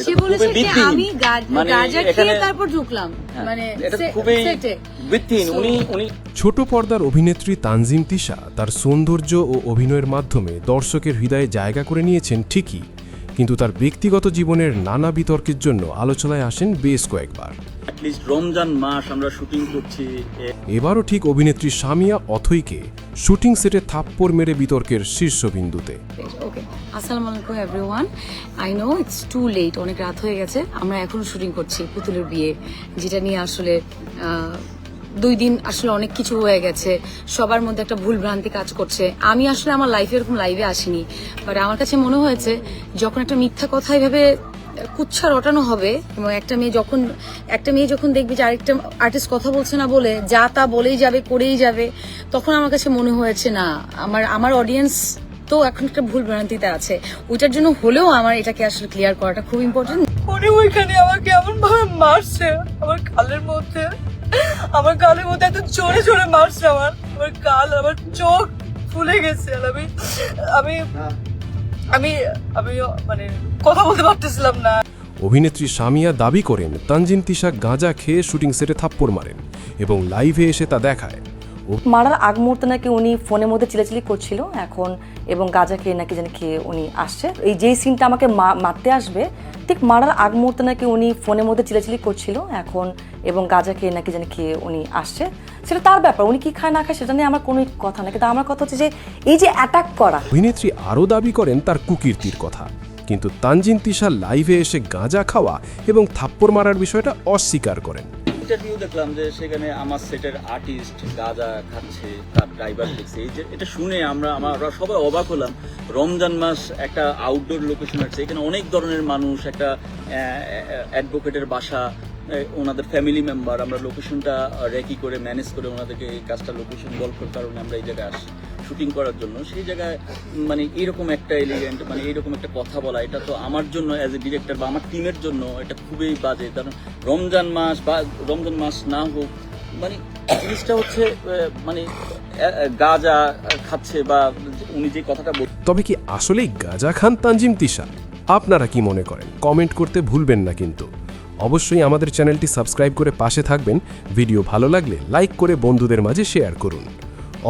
সে বলেছে যে আমি গাঁজা খেয়ে তারপর ঢুকলাম, মানে এটা খুবই বৃত্তিহীন। উনি ছোট পর্দার অভিনেত্রী তানজিম তিশা তার সৌন্দর্য ও অভিনয়ের মাধ্যমে দর্শকের হৃদয়ে জায়গা করে নিয়েছেন ঠিকই, কিন্তু তার ব্যক্তিগত জীবনের নানা বিতর্কের জন্য আলোচনায় আসেন বেশ কয়েকবার। অ্যাটলিস্ট রমজান মাস আমরা শুটিং করছি। এবারও ঠিক অভিনেত্রী সামিয়া অথইকে শুটিং সেটে থাপ্পড় মেরে বিতর্কের শীর্ষবিন্দুতে। ওকে, আসসালামু আলাইকুম everyone. I know it's too late, অনেক রাত হয়ে গেছে। আমরা এখনো শুটিং করছি পুতুলের বিয়ে, যেটা নিয়ে আসলে 2 দিন আসলে অনেক কিছু হয়ে গেছে। সবার মধ্যে একটা ভুল ভ্রান্তি কাজ করছে। আমি আসলে আমার লাইফে এরকম লাইভে আসিনি, বাট আমার কাছে মনে হয়েছে যখন একটা মিথ্যা কথা এভাবে কুচ্ছা রটানো হবে এবং একটা মেয়ে যখন দেখবে যে আরেকটা আর্টিস্ট কথা বলছে না বলে যা তা বলেই যাবে, করেই যাবে, তখন আমার কাছে মনে হয়েছে না, আমার অডিয়েন্স তো এখন একটা ভুল ভ্রান্তিতে আছে, ওইটার জন্য হলেও আমার এটাকে আসলে ক্লিয়ার করাটা খুব ইম্পর্টেন্ট। উনি ওইখানে আমাকে এমন ভাবে মারছে, আমার গালের মধ্যে এত জোরে জোরে মারছে, আমার গাল, আমার চোখ ফুলে গেছে। আর আমি আমি আমি মানে কথা বলতে পারতেছিলাম না। অভিনেত্রী সামিয়া দাবি করেন তানজিম তিশা গাঁজা খেয়ে শুটিং সেটে থাপ্পড় মারেন এবং লাইভে এসে তা দেখায়। মারার আগ মুহূর্তে নাকি উনি ফোনের মধ্যে চিলাচিলি করছিল এখন, এবং গাঁজা খেয়ে নাকি যেন খেয়ে উনি আসছে। এই যেই সিনটা আমাকে মারতে আসবে, ঠিক মারার আগ মুহূর্তে নাকি উনি ফোনের মধ্যে চিলাচিলি করছিল এখন, এবং গাঁজা খেয়ে নাকি যেন খেয়ে উনি আসছে। সেটা তার ব্যাপার, উনি কি খায় না খায় সেটা নিয়ে আমার কোনো কথা না, কিন্তু আমার কথা হচ্ছে যে এই যে অ্যাটাক করা। অভিনেত্রী আরও দাবি করেন তার কুকীর্তির কথা, কিন্তু তানজিম তিশা লাইভে এসে গাঁজা খাওয়া এবং থাপ্পড় মারার বিষয়টা অস্বীকার করেন। ইন্টারভিউ দেখলাম যে সেখানে আমার সেটের আর্টিস্ট গাঁজা খাচ্ছে, তার ড্রাইভার দেখছে। এই যে এটা শুনে আমরা সবাই অবাক হলাম। রমজান মাস, একটা আউটডোর লোকেশন আছে, এখানে অনেক ধরনের মানুষ, একটা অ্যাডভোকেটের বাসা, ওনাদের ফ্যামিলি মেম্বার, আমরা লোকেশনটা রেকি করে ম্যানেজ করে ওনাদেরকে এই কাজটা লোকেশন গল্পের কারণে আমরা এই জায়গায় আসি শুটিং করার জন্য। সেই জায়গায় মানে এরকম একটা এলিগেন্ট, মানে এরকম একটা কথা বলা, এটা তো আমার জন্য অ্যাজ এ ডিরেক্টর বা আমার টিমের জন্য এটা খুবই বাজে। কারণ রমজান মাস বা রমজান মাস না হোক, মানে জিনিসটা হচ্ছে মানে গাঁজা খাচ্ছে বা উনি যে কথাটা তবে কি আসলেই গাঁজা খান তানজিম তিশা? আপনারা কি মনে করেন কমেন্ট করতে ভুলবেন না, কিন্তু অবশ্যই আমাদের চ্যানেলটি সাবস্ক্রাইব করে পাশে থাকবেন। ভিডিও ভালো লাগলে লাইক করে বন্ধুদের মাঝে শেয়ার করুন।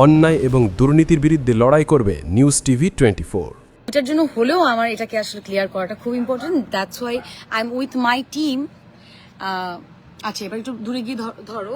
অন্যায় এবং দুর্নীতির বিরুদ্ধে লড়াই করবে নিউজ টিভি 24। এটার জন্য হলেও আমার এটাকে আসলে ক্লিয়ার করাটা খুব important. That's why I am with my team. আচ্ছা, এবার একটু দূরে গিয়ে ধরো।